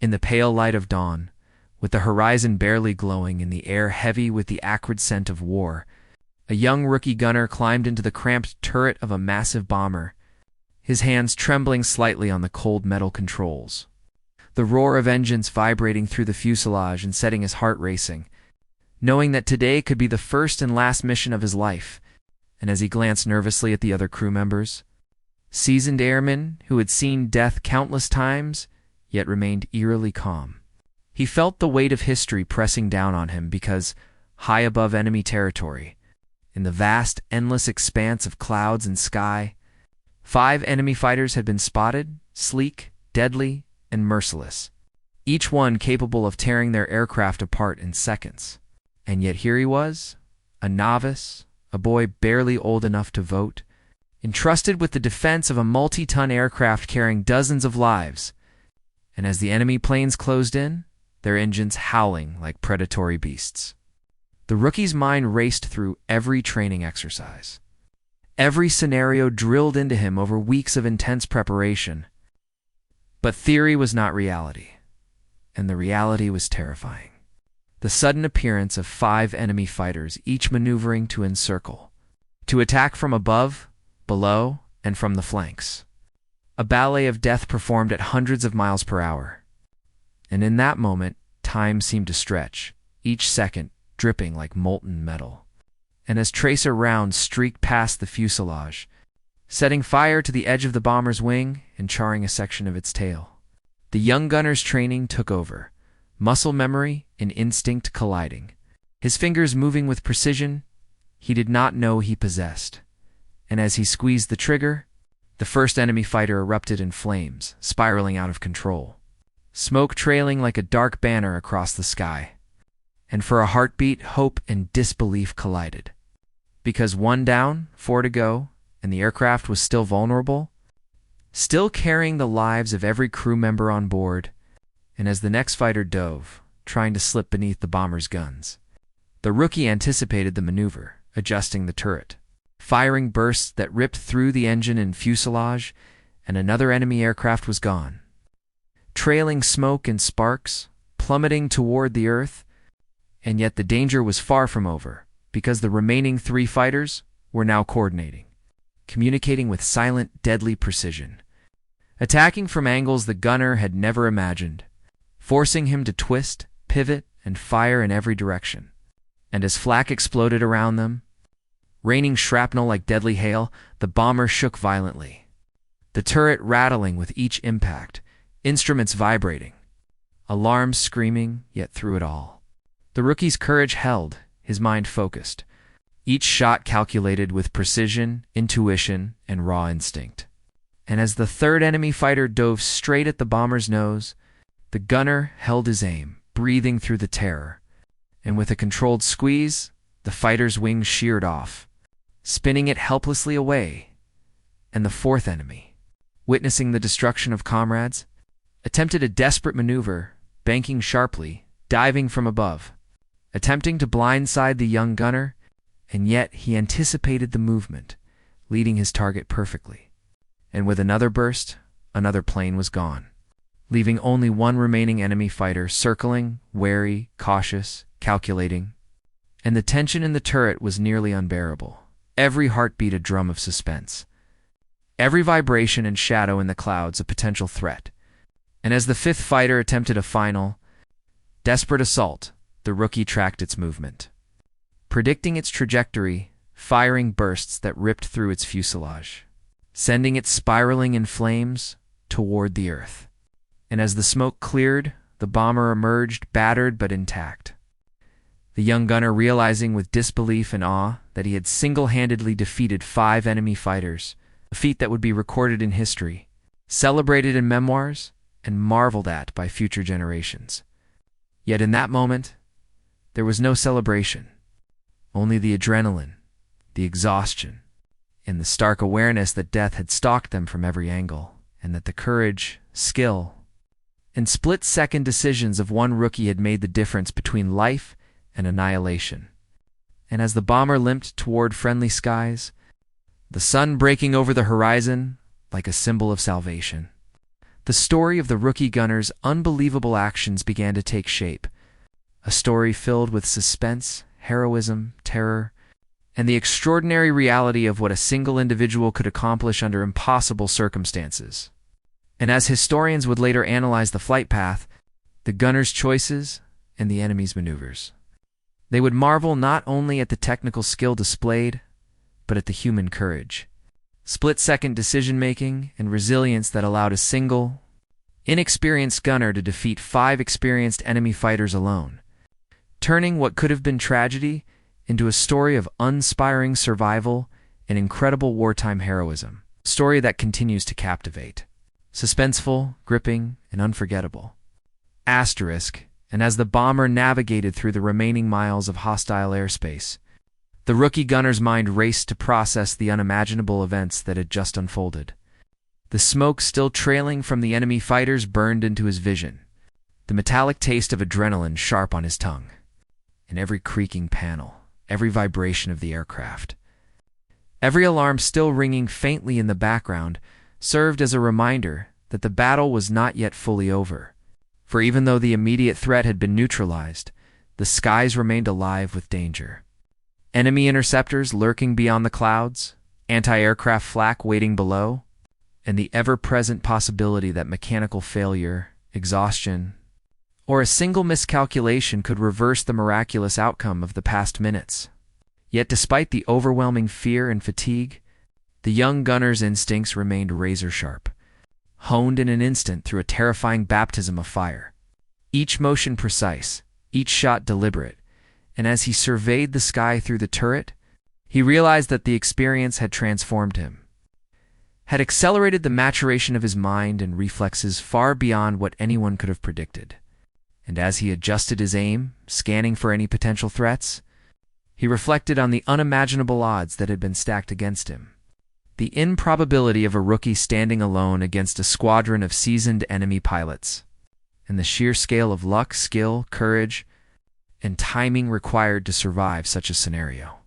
In the pale light of dawn, with the horizon barely glowing and the air heavy with the acrid scent of war, a young rookie gunner climbed into the cramped turret of a massive bomber, his hands trembling slightly on the cold metal controls. The roar of engines vibrating through the fuselage and setting his heart racing, knowing that today could be the first and last mission of his life. And as he glanced nervously at the other crew members, seasoned airmen who had seen death countless times, yet remained eerily calm, he felt the weight of history pressing down on him because, high above enemy territory, in the vast, endless expanse of clouds and sky, 5 enemy fighters had been spotted, sleek, deadly, and merciless, each one capable of tearing their aircraft apart in seconds. And yet here he was, a novice, a boy barely old enough to vote, entrusted with the defense of a multi-ton aircraft carrying dozens of lives. And as the enemy planes closed in, their engines howling like predatory beasts, the rookie's mind raced through every training exercise, every scenario drilled into him over weeks of intense preparation. But theory was not reality, and the reality was terrifying. The sudden appearance of 5 enemy fighters, each maneuvering to encircle, to attack from above, below, and from the flanks. A ballet of death performed at hundreds of miles per hour. And in that moment, time seemed to stretch, each second dripping like molten metal. And as tracer rounds streaked past the fuselage, setting fire to the edge of the bomber's wing and charring a section of its tail, the young gunner's training took over, muscle memory and instinct colliding, his fingers moving with precision he did not know he possessed. And as he squeezed the trigger, the first enemy fighter erupted in flames, spiraling out of control, smoke trailing like a dark banner across the sky. And for a heartbeat, hope and disbelief collided. Because 1 down, 4 to go, and the aircraft was still vulnerable, still carrying the lives of every crew member on board. And as the next fighter dove, trying to slip beneath the bomber's guns, the rookie anticipated the maneuver, adjusting the turret, firing bursts that ripped through the engine and fuselage, and another enemy aircraft was gone, trailing smoke and sparks, plummeting toward the earth. And yet the danger was far from over, because the remaining 3 fighters were now coordinating, communicating with silent, deadly precision, attacking from angles the gunner had never imagined, forcing him to twist, pivot, and fire in every direction. And as flak exploded around them, raining shrapnel like deadly hail, the bomber shook violently, the turret rattling with each impact, instruments vibrating, alarms screaming, yet through it all, the rookie's courage held, his mind focused, each shot calculated with precision, intuition, and raw instinct. And as the 3rd enemy fighter dove straight at the bomber's nose, the gunner held his aim, breathing through the terror. And with a controlled squeeze, the fighter's wings sheared off, spinning it helplessly away. And the 4th enemy, witnessing the destruction of comrades, attempted a desperate maneuver, banking sharply, diving from above, attempting to blindside the young gunner, and yet he anticipated the movement, leading his target perfectly. And with another burst, another plane was gone, leaving only 1 remaining enemy fighter circling, wary, cautious, calculating. And the tension in the turret was nearly unbearable, every heartbeat a drum of suspense, every vibration and shadow in the clouds a potential threat. And as the 5th fighter attempted a final, desperate assault, the rookie tracked its movement, predicting its trajectory, firing bursts that ripped through its fuselage, sending it spiraling in flames toward the earth. And as the smoke cleared, the bomber emerged battered but intact, the young gunner realizing with disbelief and awe that he had single-handedly defeated 5 enemy fighters, a feat that would be recorded in history, celebrated in memoirs, and marveled at by future generations. Yet in that moment, there was no celebration, only the adrenaline, the exhaustion, and the stark awareness that death had stalked them from every angle, and that the courage, skill, and split-second decisions of one rookie had made the difference between life and annihilation. And as the bomber limped toward friendly skies, the sun breaking over the horizon like a symbol of salvation, The story of the rookie gunner's unbelievable actions began to take shape, a story filled with suspense, heroism, terror, and the extraordinary reality of what a single individual could accomplish under impossible circumstances. And as historians would later analyze the flight path, the gunner's choices, and the enemy's maneuvers, they would marvel not only at the technical skill displayed, but at the human courage, split-second decision-making, and resilience that allowed a single, inexperienced gunner to defeat 5 experienced enemy fighters alone, turning what could have been tragedy into a story of uninspiring survival and incredible wartime heroism, a story that continues to captivate. Suspenseful, gripping, and unforgettable. Asterisk, and as the bomber navigated through the remaining miles of hostile airspace, the rookie gunner's mind raced to process the unimaginable events that had just unfolded. The smoke still trailing from the enemy fighters burned into his vision, the metallic taste of adrenaline sharp on his tongue, and every creaking panel, every vibration of the aircraft, every alarm still ringing faintly in the background, served as a reminder that the battle was not yet fully over. For even though the immediate threat had been neutralized, the skies remained alive with danger. Enemy interceptors lurking beyond the clouds, anti-aircraft flak waiting below, and the ever-present possibility that mechanical failure, exhaustion, or a single miscalculation could reverse the miraculous outcome of the past minutes. Yet despite the overwhelming fear and fatigue, the young gunner's instincts remained razor-sharp, honed in an instant through a terrifying baptism of fire. Each motion precise, each shot deliberate, and as he surveyed the sky through the turret, he realized that the experience had transformed him, had accelerated the maturation of his mind and reflexes far beyond what anyone could have predicted. And as he adjusted his aim, scanning for any potential threats, he reflected on the unimaginable odds that had been stacked against him. The improbability of a rookie standing alone against a squadron of seasoned enemy pilots, and the sheer scale of luck, skill, courage, and timing required to survive such a scenario.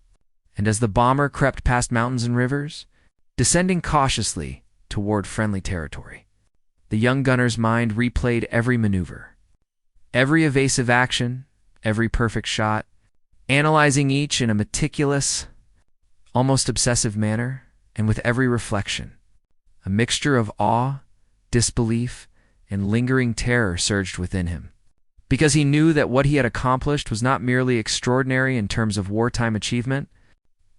And as the bomber crept past mountains and rivers, descending cautiously toward friendly territory, the young gunner's mind replayed every maneuver, every evasive action, every perfect shot, analyzing each in a meticulous, almost obsessive manner, and with every reflection, a mixture of awe, disbelief, and lingering terror surged within him, because he knew that what he had accomplished was not merely extraordinary in terms of wartime achievement,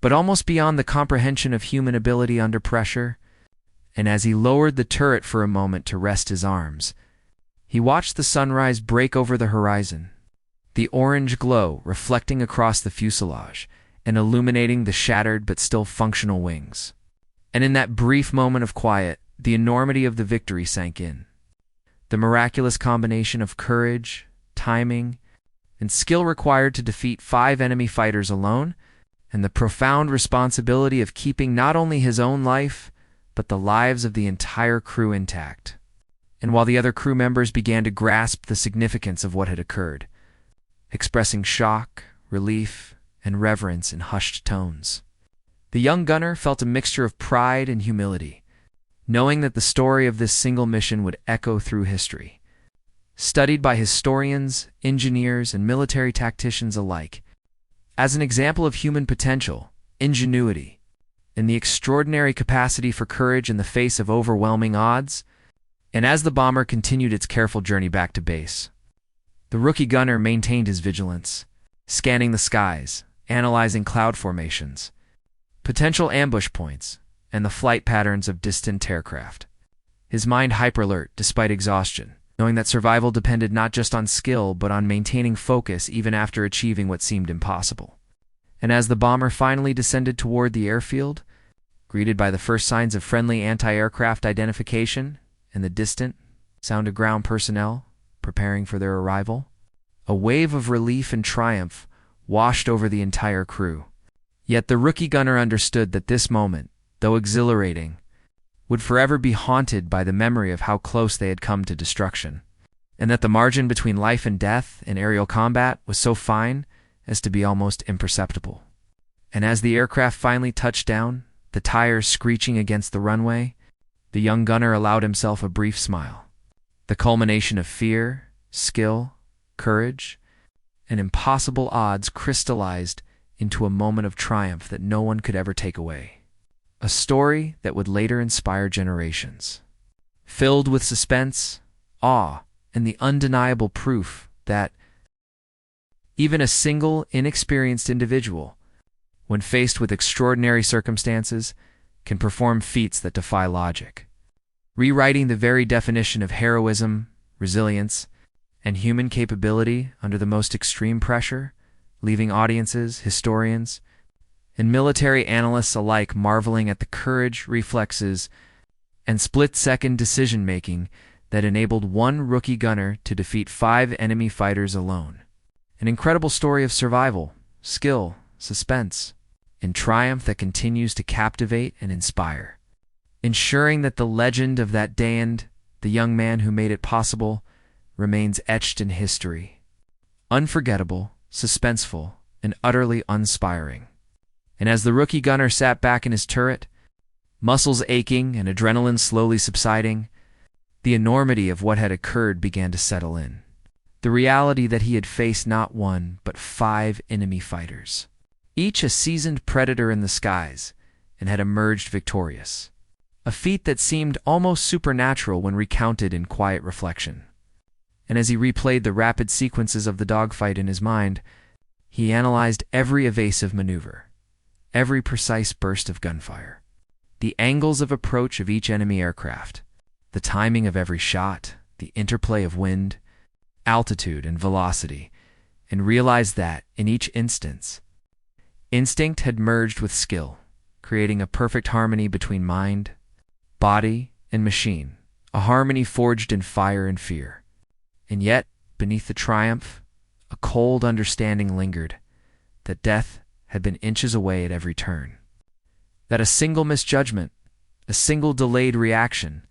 but almost beyond the comprehension of human ability under pressure. And as he lowered the turret for a moment to rest his arms, he watched the sunrise break over the horizon, the orange glow reflecting across the fuselage and illuminating the shattered but still functional wings. And in that brief moment of quiet, the enormity of the victory sank in. The miraculous combination of courage, timing, and skill required to defeat 5 enemy fighters alone, and the profound responsibility of keeping not only his own life, but the lives of the entire crew intact. And while the other crew members began to grasp the significance of what had occurred, expressing shock, relief, and reverence in hushed tones, the young gunner felt a mixture of pride and humility, knowing that the story of this single mission would echo through history, studied by historians, engineers, and military tacticians alike, as an example of human potential, ingenuity, and the extraordinary capacity for courage in the face of overwhelming odds. And as the bomber continued its careful journey back to base, the rookie gunner maintained his vigilance, scanning the skies, analyzing cloud formations, potential ambush points, and the flight patterns of distant aircraft. His mind hyper-alert despite exhaustion, knowing that survival depended not just on skill but on maintaining focus even after achieving what seemed impossible. And as the bomber finally descended toward the airfield, greeted by the first signs of friendly anti-aircraft identification and the distant sound of ground personnel preparing for their arrival, a wave of relief and triumph washed over the entire crew. Yet the rookie gunner understood that this moment, though exhilarating, would forever be haunted by the memory of how close they had come to destruction, and that the margin between life and death in aerial combat was so fine as to be almost imperceptible. And as the aircraft finally touched down, the tires screeching against the runway, the young gunner allowed himself a brief smile, the culmination of fear, skill, courage, and impossible odds crystallized into a moment of triumph that no one could ever take away. A story that would later inspire generations. Filled with suspense, awe, and the undeniable proof that even a single inexperienced individual, when faced with extraordinary circumstances, can perform feats that defy logic, rewriting the very definition of heroism, resilience, and human capability under the most extreme pressure, leaving audiences, historians, and military analysts alike marveling at the courage, reflexes, and split-second decision-making that enabled one rookie gunner to defeat 5 enemy fighters alone. An incredible story of survival, skill, suspense, and triumph that continues to captivate and inspire, ensuring that the legend of that day and the young man who made it possible remains etched in history. Unforgettable, suspenseful, and utterly uninspiring. And as the rookie gunner sat back in his turret, muscles aching and adrenaline slowly subsiding, the enormity of what had occurred began to settle in. The reality that he had faced not 1, but 5 enemy fighters, each a seasoned predator in the skies, and had emerged victorious. A feat that seemed almost supernatural when recounted in quiet reflection. And as he replayed the rapid sequences of the dogfight in his mind, he analyzed every evasive maneuver, every precise burst of gunfire, the angles of approach of each enemy aircraft, the timing of every shot, the interplay of wind, altitude, and velocity, and realized that, in each instance, instinct had merged with skill, creating a perfect harmony between mind, body, and machine, a harmony forged in fire and fear. And yet, beneath the triumph, a cold understanding lingered, that death had been inches away at every turn. That a single misjudgment, a single delayed reaction,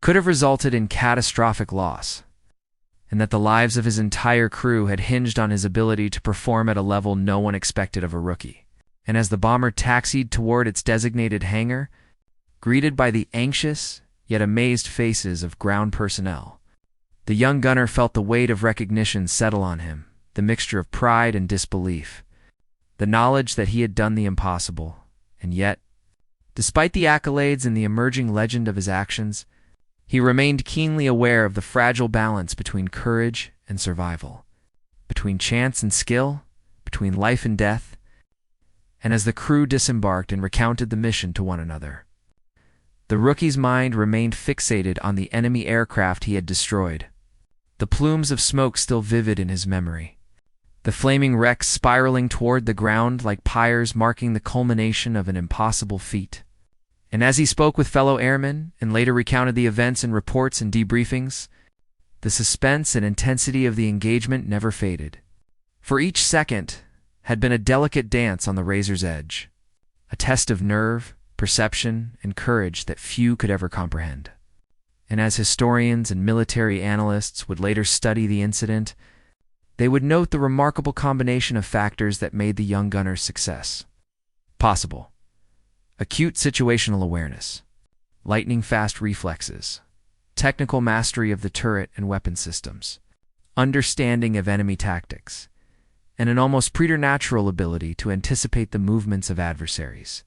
could have resulted in catastrophic loss, and that the lives of his entire crew had hinged on his ability to perform at a level no one expected of a rookie. And as the bomber taxied toward its designated hangar, greeted by the anxious yet amazed faces of ground personnel, the young gunner felt the weight of recognition settle on him, the mixture of pride and disbelief, the knowledge that he had done the impossible, and yet, despite the accolades and the emerging legend of his actions, he remained keenly aware of the fragile balance between courage and survival, between chance and skill, between life and death. And as the crew disembarked and recounted the mission to one another, the rookie's mind remained fixated on the enemy aircraft he had destroyed, the plumes of smoke still vivid in his memory, the flaming wrecks spiraling toward the ground like pyres marking the culmination of an impossible feat. And as he spoke with fellow airmen and later recounted the events in reports and debriefings, the suspense and intensity of the engagement never faded. For each second had been a delicate dance on the razor's edge, a test of nerve, perception, and courage that few could ever comprehend. And as historians and military analysts would later study the incident, they would note the remarkable combination of factors that made the young gunner's success possible. Acute situational awareness, lightning-fast reflexes, technical mastery of the turret and weapon systems, understanding of enemy tactics, and an almost preternatural ability to anticipate the movements of adversaries.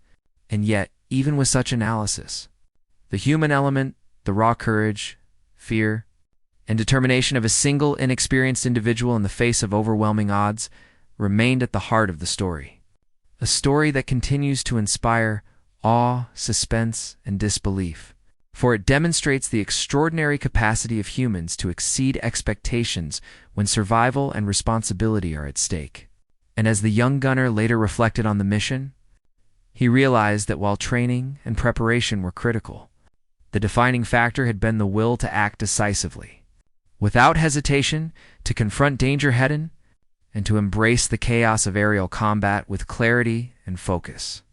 And yet, even with such analysis, the human element, the raw courage, fear, and determination of a single inexperienced individual in the face of overwhelming odds remained at the heart of the story. A story that continues to inspire awe, suspense, and disbelief, for it demonstrates the extraordinary capacity of humans to exceed expectations when survival and responsibility are at stake. And as the young gunner later reflected on the mission, he realized that while training and preparation were critical, the defining factor had been the will to act decisively, without hesitation, to confront danger head-on, and to embrace the chaos of aerial combat with clarity and focus.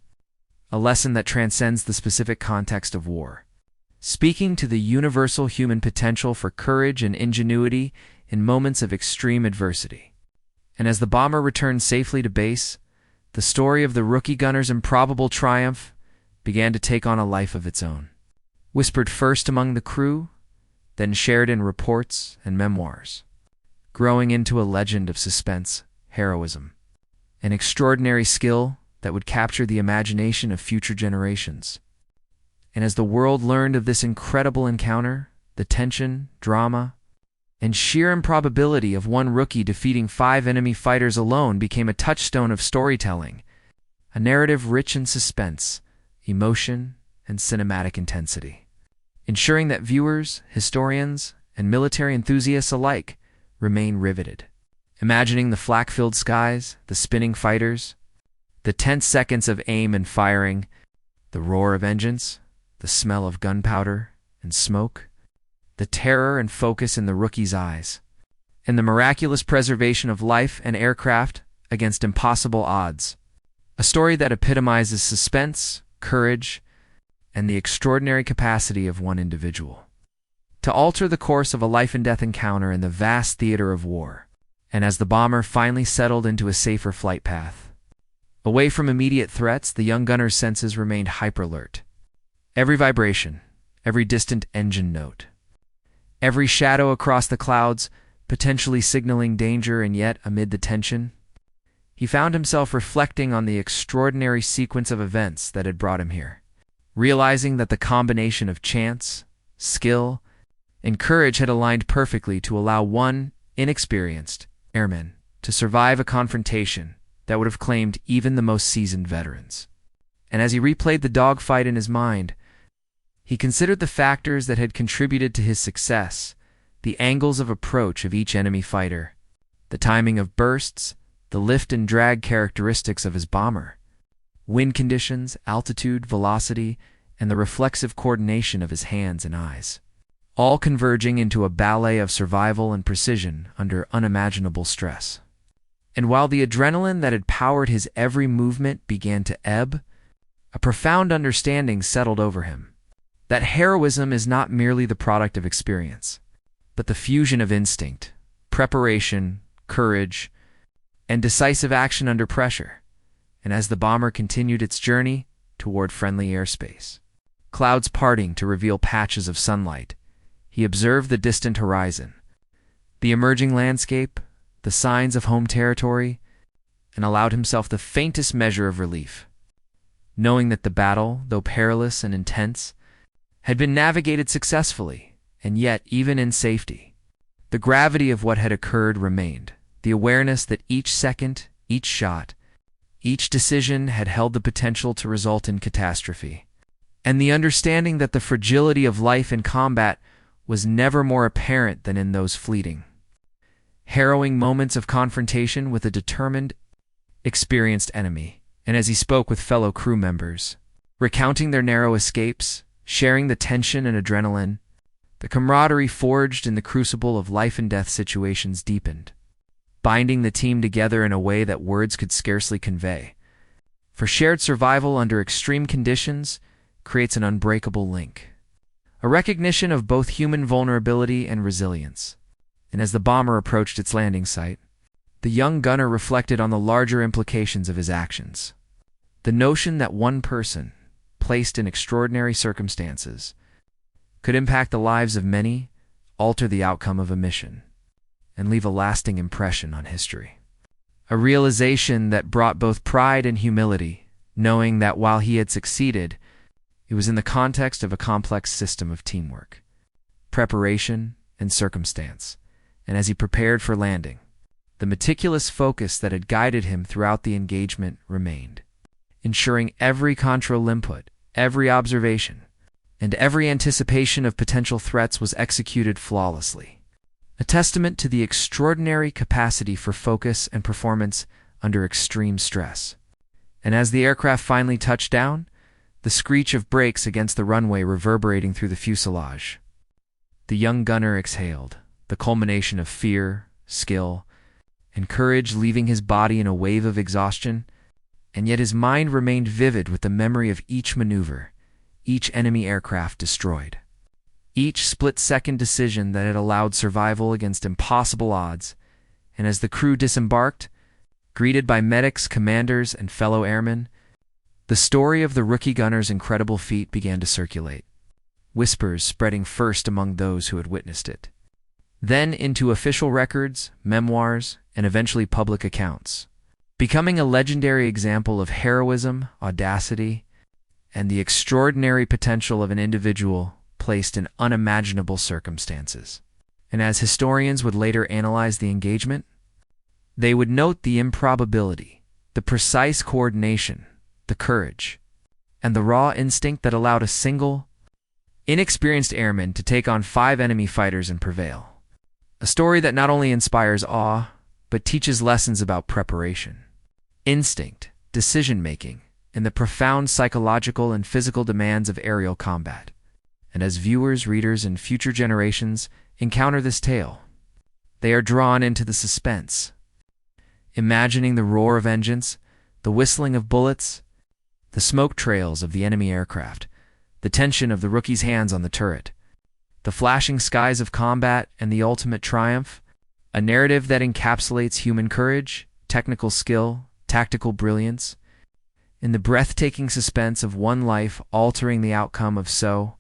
A lesson that transcends the specific context of war, speaking to the universal human potential for courage and ingenuity in moments of extreme adversity. And as the bomber returned safely to base, the story of the rookie gunner's improbable triumph began to take on a life of its own. Whispered first among the crew, then shared in reports and memoirs, growing into a legend of suspense, heroism, an extraordinary skill that would capture the imagination of future generations. And as the world learned of this incredible encounter, the tension, drama, and sheer improbability of one rookie defeating 5 enemy fighters alone became a touchstone of storytelling, a narrative rich in suspense, emotion, and cinematic intensity, ensuring that viewers, historians, and military enthusiasts alike remain riveted, imagining the flak-filled skies, the spinning fighters, the tense seconds of aim and firing, the roar of engines, the smell of gunpowder and smoke, the terror and focus in the rookie's eyes, and the miraculous preservation of life and aircraft against impossible odds. A story that epitomizes suspense, courage, and the extraordinary capacity of one individual to alter the course of a life-and-death encounter in the vast theater of war. And as the bomber finally settled into a safer flight path, away from immediate threats, the young gunner's senses remained hyper-alert. Every vibration, every distant engine note, every shadow across the clouds, potentially signaling danger, and yet, amid the tension, he found himself reflecting on the extraordinary sequence of events that had brought him here, realizing that the combination of chance, skill, and courage had aligned perfectly to allow one inexperienced airman to survive a confrontation that would have claimed even the most seasoned veterans. And as he replayed the dogfight in his mind, he considered the factors that had contributed to his success, the angles of approach of each enemy fighter, the timing of bursts, the lift and drag characteristics of his bomber, wind conditions, altitude, velocity, and the reflexive coordination of his hands and eyes, all converging into a ballet of survival and precision under unimaginable stress. And while the adrenaline that had powered his every movement began to ebb, a profound understanding settled over him. That heroism is not merely the product of experience, but the fusion of instinct, preparation, courage, and decisive action under pressure. And as the bomber continued its journey toward friendly airspace, clouds parting to reveal patches of sunlight, he observed the distant horizon, the emerging landscape, the signs of home territory, and allowed himself the faintest measure of relief, knowing that the battle, though perilous and intense, had been navigated successfully, and yet, even in safety, the gravity of what had occurred remained, the awareness that each second, each shot, each decision had held the potential to result in catastrophe, and the understanding that the fragility of life in combat was never more apparent than in those fleeting, harrowing moments of confrontation with a determined, experienced enemy. And as he spoke with fellow crew members, recounting their narrow escapes, sharing the tension and adrenaline, the camaraderie forged in the crucible of life-and-death situations deepened, binding the team together in a way that words could scarcely convey. For shared survival under extreme conditions creates an unbreakable link, a recognition of both human vulnerability and resilience. And as the bomber approached its landing site, the young gunner reflected on the larger implications of his actions. The notion that one person, placed in extraordinary circumstances, could impact the lives of many, alter the outcome of a mission, and leave a lasting impression on history. A realization that brought both pride and humility, knowing that while he had succeeded, it was in the context of a complex system of teamwork, preparation, and circumstance. And as he prepared for landing, the meticulous focus that had guided him throughout the engagement remained, ensuring every control input, every observation, and every anticipation of potential threats was executed flawlessly, a testament to the extraordinary capacity for focus and performance under extreme stress. And as the aircraft finally touched down, the screech of brakes against the runway reverberating through the fuselage, the young gunner exhaled, the culmination of fear, skill, and courage leaving his body in a wave of exhaustion, and yet his mind remained vivid with the memory of each maneuver, each enemy aircraft destroyed, each split-second decision that had allowed survival against impossible odds. And as the crew disembarked, greeted by medics, commanders, and fellow airmen, the story of the rookie gunner's incredible feat began to circulate. whispers spreading first among those who had witnessed it, then into official records, memoirs, and eventually public accounts, becoming a legendary example of heroism, audacity, and the extraordinary potential of an individual placed in unimaginable circumstances. And as historians would later analyze the engagement, they would note the improbability, the precise coordination, the courage, and the raw instinct that allowed a single, inexperienced airman to take on 5 enemy fighters and prevail. A story that not only inspires awe, but teaches lessons about preparation, instinct, decision-making, and the profound psychological and physical demands of aerial combat. And as viewers, readers, and future generations encounter this tale, they are drawn into the suspense, imagining the roar of engines, the whistling of bullets, the smoke trails of the enemy aircraft, the tension of the rookie's hands on the turret, the flashing skies of combat, and the ultimate triumph, a narrative that encapsulates human courage, technical skill, tactical brilliance, in the breathtaking suspense of one life altering the outcome of so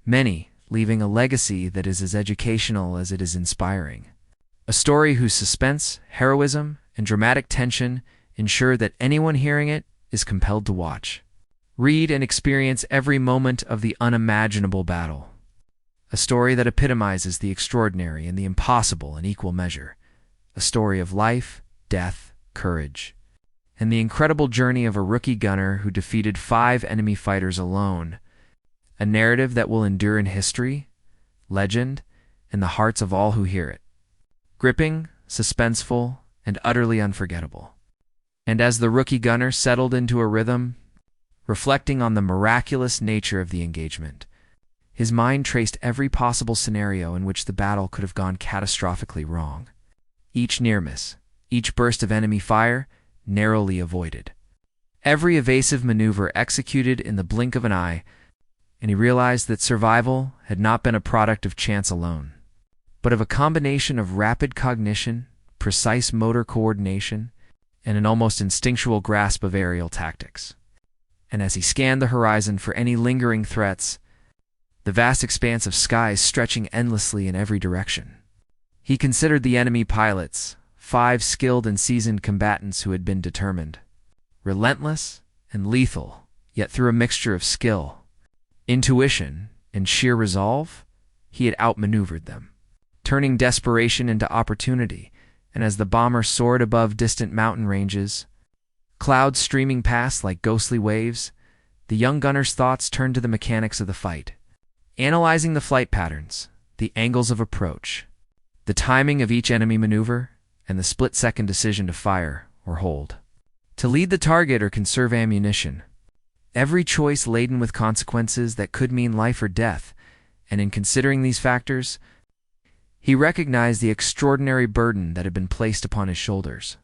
many, leaving a legacy that is as educational as it is inspiring. A story whose suspense, heroism, and dramatic tension ensure that anyone hearing it is compelled to watch, read, and experience every moment of the unimaginable battle. A story that epitomizes the extraordinary and the impossible in equal measure. A story of life, death, courage, and the incredible journey of a rookie gunner who defeated 5 enemy fighters alone. A narrative that will endure in history, legend, and the hearts of all who hear it. Gripping, suspenseful, and utterly unforgettable. And as the rookie gunner settled into a rhythm, reflecting on the miraculous nature of the engagement, his mind traced every possible scenario in which the battle could have gone catastrophically wrong. Each near miss, each burst of enemy fire, narrowly avoided. Every evasive maneuver executed in the blink of an eye, and he realized that survival had not been a product of chance alone, but of a combination of rapid cognition, precise motor coordination, and an almost instinctual grasp of aerial tactics. And as he scanned the horizon for any lingering threats, the vast expanse of skies stretching endlessly in every direction, he considered the enemy pilots, 5 skilled and seasoned combatants who had been determined, relentless and lethal, yet through a mixture of skill, intuition, and sheer resolve, he had outmaneuvered them, turning desperation into opportunity. And as the bomber soared above distant mountain ranges, clouds streaming past like ghostly waves, the young gunner's thoughts turned to the mechanics of the fight, analyzing the flight patterns, the angles of approach, the timing of each enemy maneuver, and the split-second decision to fire or hold, to lead the target or conserve ammunition. Every choice laden with consequences that could mean life or death, and in considering these factors, he recognized the extraordinary burden that had been placed upon his shoulders,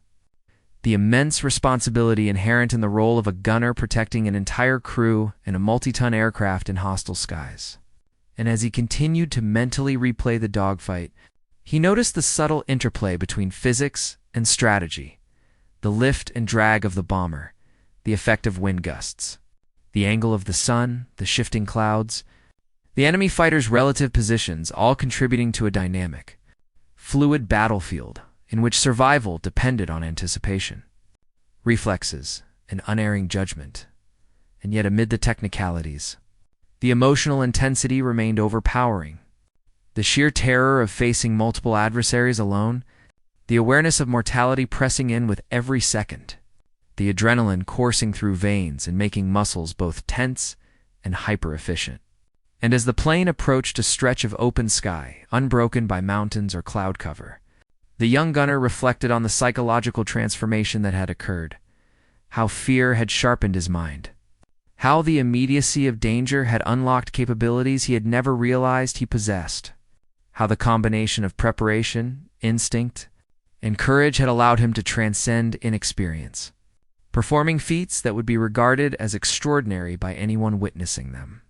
the immense responsibility inherent in the role of a gunner protecting an entire crew and a multi-ton aircraft in hostile skies. And as he continued to mentally replay the dogfight, he noticed the subtle interplay between physics and strategy, the lift and drag of the bomber, the effect of wind gusts, the angle of the sun, the shifting clouds, the enemy fighters' relative positions, all contributing to a dynamic, fluid battlefield in which survival depended on anticipation, reflexes, and unerring judgment. And yet amid the technicalities, the emotional intensity remained overpowering. The sheer terror of facing multiple adversaries alone, the awareness of mortality pressing in with every second, the adrenaline coursing through veins and making muscles both tense and hyper-efficient. And as the plane approached a stretch of open sky, unbroken by mountains or cloud cover, the young gunner reflected on the psychological transformation that had occurred, how fear had sharpened his mind, how the immediacy of danger had unlocked capabilities he had never realized he possessed, how the combination of preparation, instinct, and courage had allowed him to transcend inexperience, performing feats that would be regarded as extraordinary by anyone witnessing them.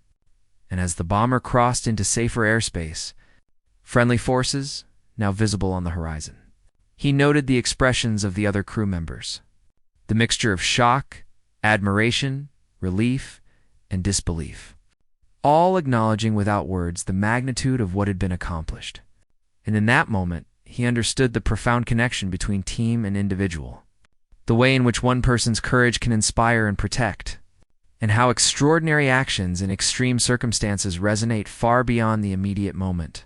And as the bomber crossed into safer airspace, friendly forces now visible on the horizon, he noted the expressions of the other crew members, the mixture of shock, admiration, relief, and disbelief, all acknowledging without words the magnitude of what had been accomplished. And in that moment, he understood the profound connection between team and individual, the way in which one person's courage can inspire and protect, and how extraordinary actions in extreme circumstances resonate far beyond the immediate moment,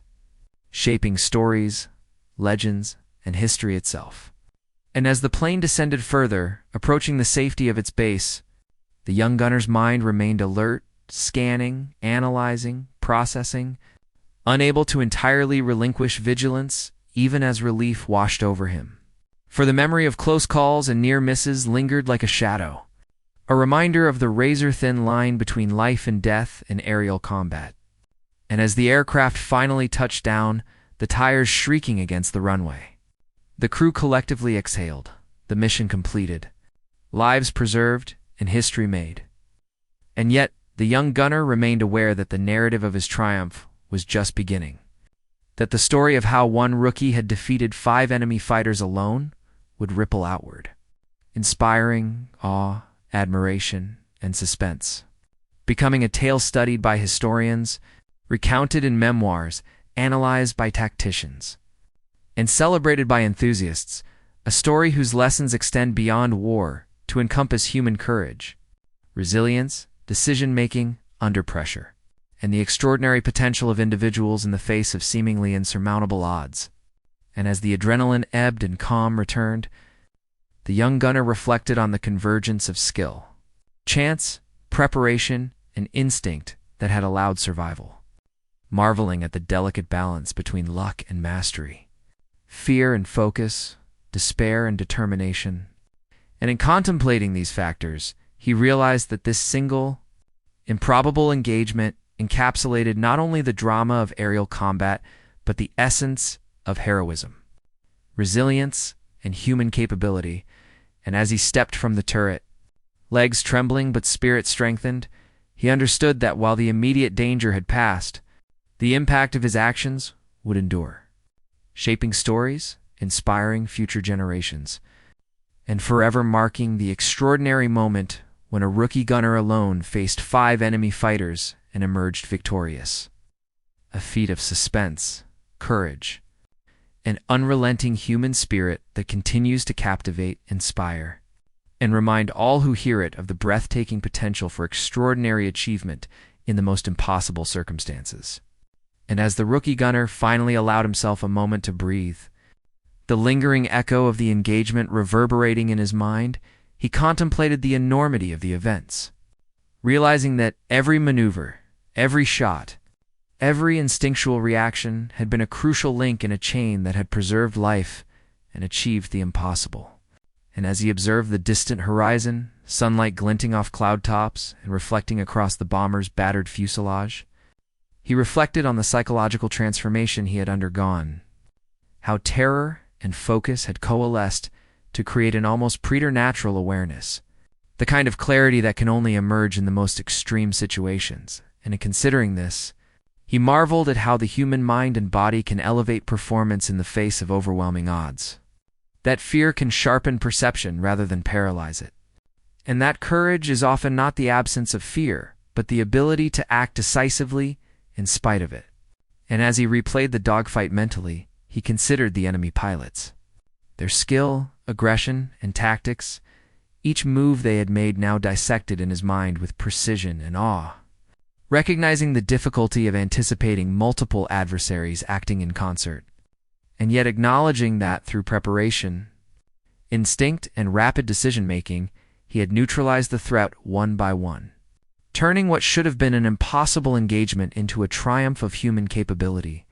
shaping stories, legends, and history itself. And as the plane descended further, approaching the safety of its base, the young gunner's mind remained alert, scanning, analyzing, processing, unable to entirely relinquish vigilance, even as relief washed over him. For the memory of close calls and near misses lingered like a shadow, a reminder of the razor-thin line between life and death in aerial combat. And as the aircraft finally touched down, the tires shrieking against the runway, the crew collectively exhaled, the mission completed, lives preserved, and history made. And yet, the young gunner remained aware that the narrative of his triumph was just beginning, that the story of how one rookie had defeated 5 enemy fighters alone would ripple outward, inspiring awe, admiration, and suspense, becoming a tale studied by historians, recounted in memoirs, analyzed by tacticians, and celebrated by enthusiasts, a story whose lessons extend beyond war to encompass human courage, resilience, decision-making under pressure, and the extraordinary potential of individuals in the face of seemingly insurmountable odds. And as the adrenaline ebbed and calm returned, the young gunner reflected on the convergence of skill, chance, preparation, and instinct that had allowed survival, marveling at the delicate balance between luck and mastery, fear and focus, despair and determination. And in contemplating these factors, he realized that this single, improbable engagement encapsulated not only the drama of aerial combat, but the essence of heroism, resilience, and human capability. And as he stepped from the turret, legs trembling but spirit strengthened, he understood that while the immediate danger had passed, the impact of his actions would endure, shaping stories, inspiring future generations, and forever marking the extraordinary moment when a rookie gunner alone faced 5 enemy fighters and emerged victorious. A feat of suspense, courage, and unrelenting human spirit that continues to captivate, inspire, and remind all who hear it of the breathtaking potential for extraordinary achievement in the most impossible circumstances. And as the rookie gunner finally allowed himself a moment to breathe, the lingering echo of the engagement reverberating in his mind, he contemplated the enormity of the events, realizing that every maneuver, every shot, every instinctual reaction had been a crucial link in a chain that had preserved life and achieved the impossible. And as he observed the distant horizon, sunlight glinting off cloud tops and reflecting across the bomber's battered fuselage, he reflected on the psychological transformation he had undergone, how terror and focus had coalesced to create an almost preternatural awareness, the kind of clarity that can only emerge in the most extreme situations. And in considering this, he marveled at how the human mind and body can elevate performance in the face of overwhelming odds, that fear can sharpen perception rather than paralyze it, and that courage is often not the absence of fear, but the ability to act decisively in spite of it. And as he replayed the dogfight mentally, he considered the enemy pilots, their skill, aggression, and tactics, each move they had made now dissected in his mind with precision and awe, recognizing the difficulty of anticipating multiple adversaries acting in concert, and yet acknowledging that through preparation, instinct, and rapid decision-making, he had neutralized the threat one by one, turning what should have been an impossible engagement into a triumph of human capability.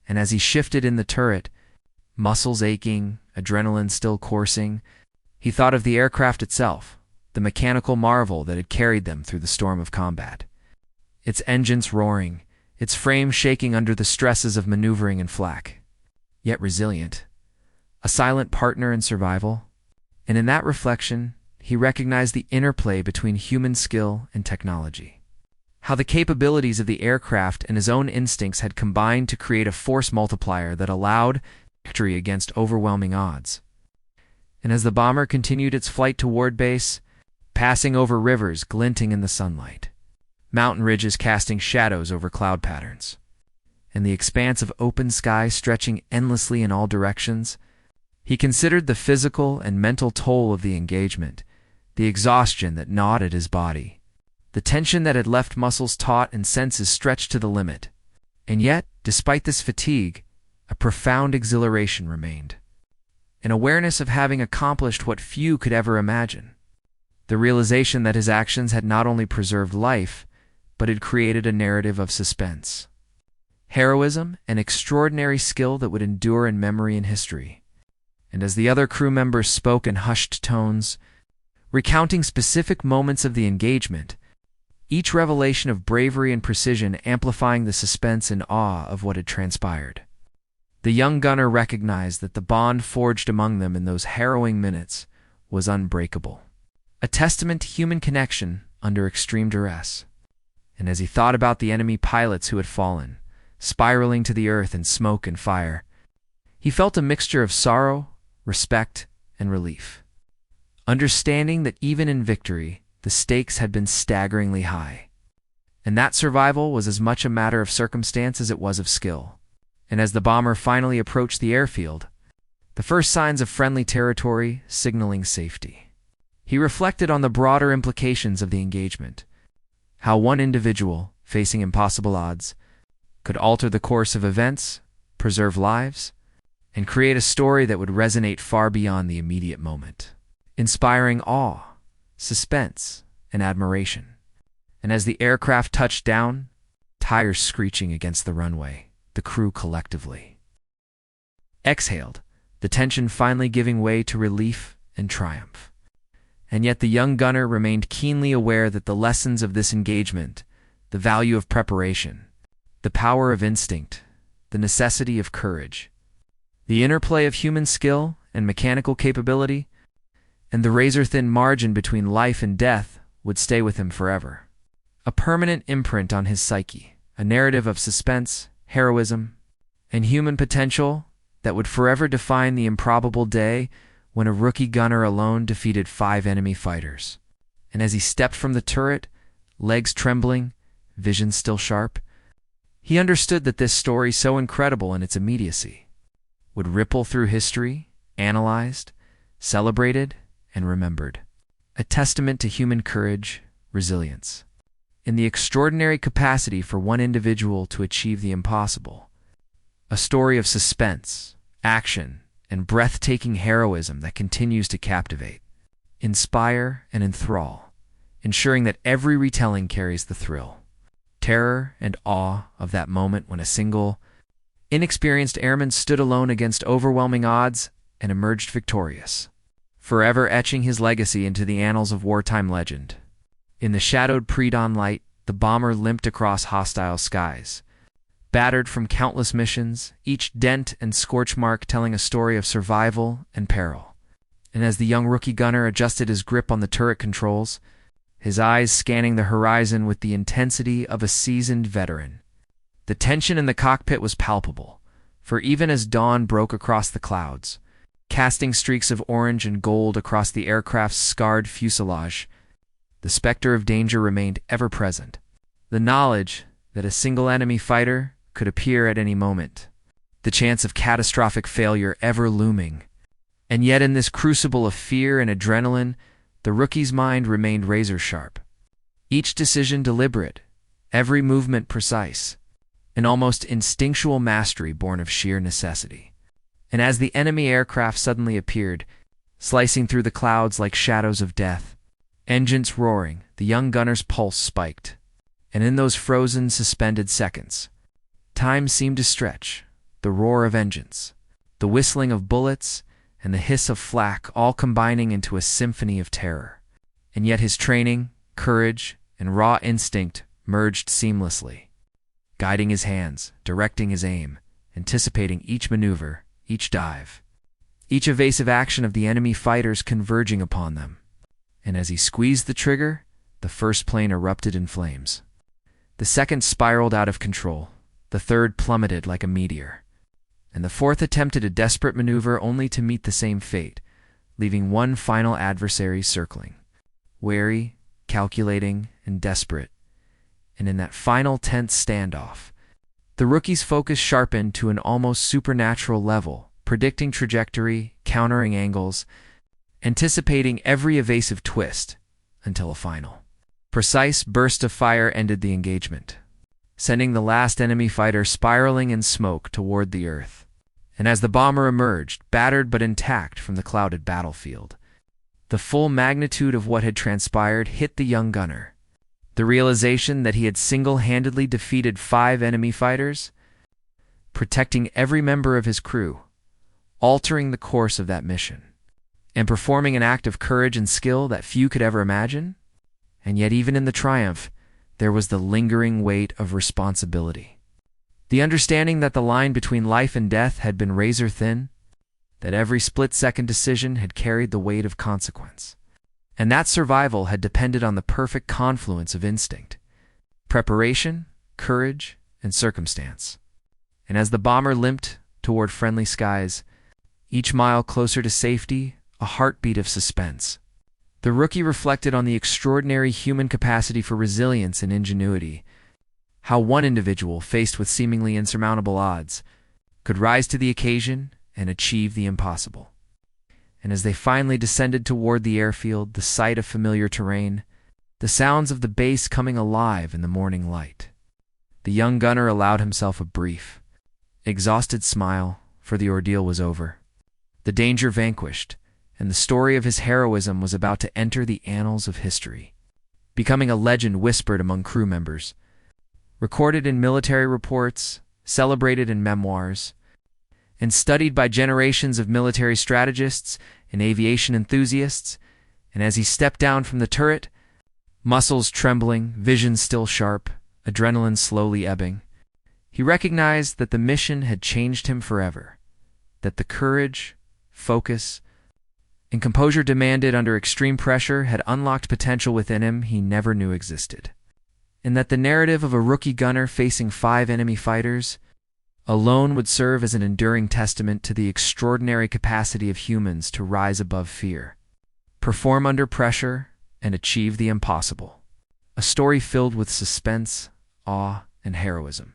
And as he shifted in the turret, muscles aching, adrenaline still coursing, he thought of the aircraft itself, the mechanical marvel that had carried them through the storm of combat, its engines roaring, its frame shaking under the stresses of maneuvering and flak, yet resilient, a silent partner in survival. And in that reflection, he recognized the interplay between human skill and technology, how the capabilities of the aircraft and his own instincts had combined to create a force multiplier that allowed victory against overwhelming odds. And as the bomber continued its flight toward base, passing over rivers glinting in the sunlight, mountain ridges casting shadows over cloud patterns, and the expanse of open sky stretching endlessly in all directions. He considered the physical and mental toll of the engagement, the exhaustion that gnawed at his body, the tension that had left muscles taut and senses stretched to the limit. And yet, despite this fatigue, a profound exhilaration remained, an awareness of having accomplished what few could ever imagine, the realization that his actions had not only preserved life, but had created a narrative of suspense, heroism, and extraordinary skill that would endure in memory and history. And as the other crew members spoke in hushed tones, recounting specific moments of the engagement, each revelation of bravery and precision amplifying the suspense and awe of what had transpired, the young gunner recognized that the bond forged among them in those harrowing minutes was unbreakable, a testament to human connection under extreme duress. And as he thought about the enemy pilots who had fallen, spiraling to the earth in smoke and fire, he felt a mixture of sorrow, respect, and relief, understanding that even in victory, the stakes had been staggeringly high, and that survival was as much a matter of circumstance as it was of skill. And as the bomber finally approached the airfield, the first signs of friendly territory signaling safety, he reflected on the broader implications of the engagement, how one individual, facing impossible odds, could alter the course of events, preserve lives, and create a story that would resonate far beyond the immediate moment, inspiring awe, suspense, and admiration. And as the aircraft touched down, tires screeching against the runway, the crew collectively exhaled, the tension finally giving way to relief and triumph. And yet the young gunner remained keenly aware that the lessons of this engagement, the value of preparation, the power of instinct, the necessity of courage, the interplay of human skill and mechanical capability, and the razor-thin margin between life and death would stay with him forever, a permanent imprint on his psyche, a narrative of suspense, heroism, and human potential that would forever define the improbable day when a rookie gunner alone defeated 5 enemy fighters. And as he stepped from the turret, legs trembling, vision still sharp, he understood that this story, so incredible in its immediacy, would ripple through history, analyzed, celebrated, and remembered, a testament to human courage, resilience, in the extraordinary capacity for one individual to achieve the impossible, a story of suspense, action, and breathtaking heroism that continues to captivate, inspire, and enthrall, ensuring that every retelling carries the thrill, terror, and awe of that moment when a single, inexperienced airman stood alone against overwhelming odds and emerged victorious, forever etching his legacy into the annals of wartime legend. In the shadowed pre-dawn light, the bomber limped across hostile skies, battered from countless missions, each dent and scorch mark telling a story of survival and peril. And as the young rookie gunner adjusted his grip on the turret controls, his eyes scanning the horizon with the intensity of a seasoned veteran, the tension in the cockpit was palpable, for even as dawn broke across the clouds, casting streaks of orange and gold across the aircraft's scarred fuselage, the specter of danger remained ever present, the knowledge that a single enemy fighter could appear at any moment, the chance of catastrophic failure ever looming. And yet in this crucible of fear and adrenaline, the rookie's mind remained razor-sharp, each decision deliberate, every movement precise, an almost instinctual mastery born of sheer necessity. And as the enemy aircraft suddenly appeared, slicing through the clouds like shadows of death, engines roaring, the young gunner's pulse spiked. And in those frozen, suspended seconds, time seemed to stretch, the roar of engines, the whistling of bullets, and the hiss of flak all combining into a symphony of terror. And yet his training, courage, and raw instinct merged seamlessly, guiding his hands, directing his aim, anticipating each maneuver, each dive, each evasive action of the enemy fighters converging upon them. And as he squeezed the trigger, the first plane erupted in flames. The second spiraled out of control, the third plummeted like a meteor, and the fourth attempted a desperate maneuver only to meet the same fate, leaving one final adversary circling, wary, calculating, and desperate, And in that final tense standoff, the rookie's focus sharpened to an almost supernatural level, predicting trajectory, countering angles, anticipating every evasive twist, until a final, precise burst of fire ended the engagement, sending the last enemy fighter spiraling in smoke toward the earth. And as the bomber emerged, battered but intact from the clouded battlefield, the full magnitude of what had transpired hit the young gunner. The realization that he had single-handedly defeated 5 enemy fighters, protecting every member of his crew, altering the course of that mission, and performing an act of courage and skill that few could ever imagine. And yet even in the triumph, there was the lingering weight of responsibility. The understanding that the line between life and death had been razor-thin, that every split-second decision had carried the weight of consequence, and that survival had depended on the perfect confluence of instinct, preparation, courage, and circumstance. And as the bomber limped toward friendly skies, each mile closer to safety, a heartbeat of suspense, the rookie reflected on the extraordinary human capacity for resilience and ingenuity, how one individual, faced with seemingly insurmountable odds, could rise to the occasion and achieve the impossible. And as they finally descended toward the airfield, the sight of familiar terrain, the sounds of the base coming alive in the morning light, the young gunner allowed himself a brief, exhausted smile, for the ordeal was over, the danger vanquished, and the story of his heroism was about to enter the annals of history, becoming a legend whispered among crew members, recorded in military reports, celebrated in memoirs, and studied by generations of military strategists and aviation enthusiasts. And as he stepped down from the turret, muscles trembling, vision still sharp, adrenaline slowly ebbing, he recognized that the mission had changed him forever, that the courage, focus, and composure demanded under extreme pressure had unlocked potential within him he never knew existed, and that the narrative of a rookie gunner facing 5 enemy fighters alone would serve as an enduring testament to the extraordinary capacity of humans to rise above fear, perform under pressure, and achieve the impossible. A story filled with suspense, awe, and heroism,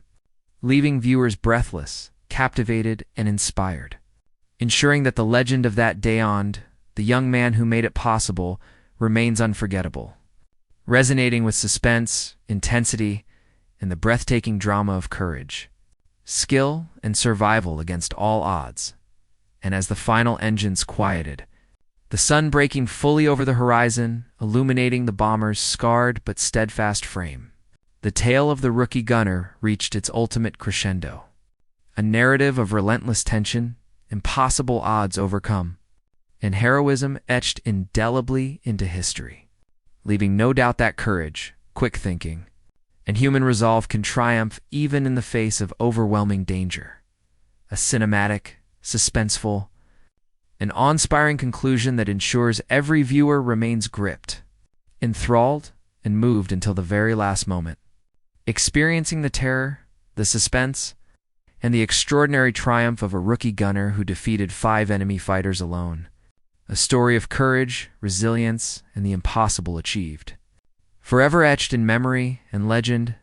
leaving viewers breathless, captivated, and inspired, ensuring that the legend of that day-on, the young man who made it possible, remains unforgettable, resonating with suspense, intensity, and the breathtaking drama of courage, skill, and survival against all odds. And as the final engines quieted, the sun breaking fully over the horizon, illuminating the bomber's scarred but steadfast frame, the tale of the rookie gunner reached its ultimate crescendo, a narrative of relentless tension, impossible odds overcome, and heroism etched indelibly into history, leaving no doubt that courage, quick thinking, and human resolve can triumph even in the face of overwhelming danger. A cinematic, suspenseful, and awe-inspiring conclusion that ensures every viewer remains gripped, enthralled, and moved until the very last moment, experiencing the terror, the suspense, and the extraordinary triumph of a rookie gunner who defeated 5 enemy fighters alone. A story of courage, resilience, and the impossible achieved. Forever etched in memory and legend,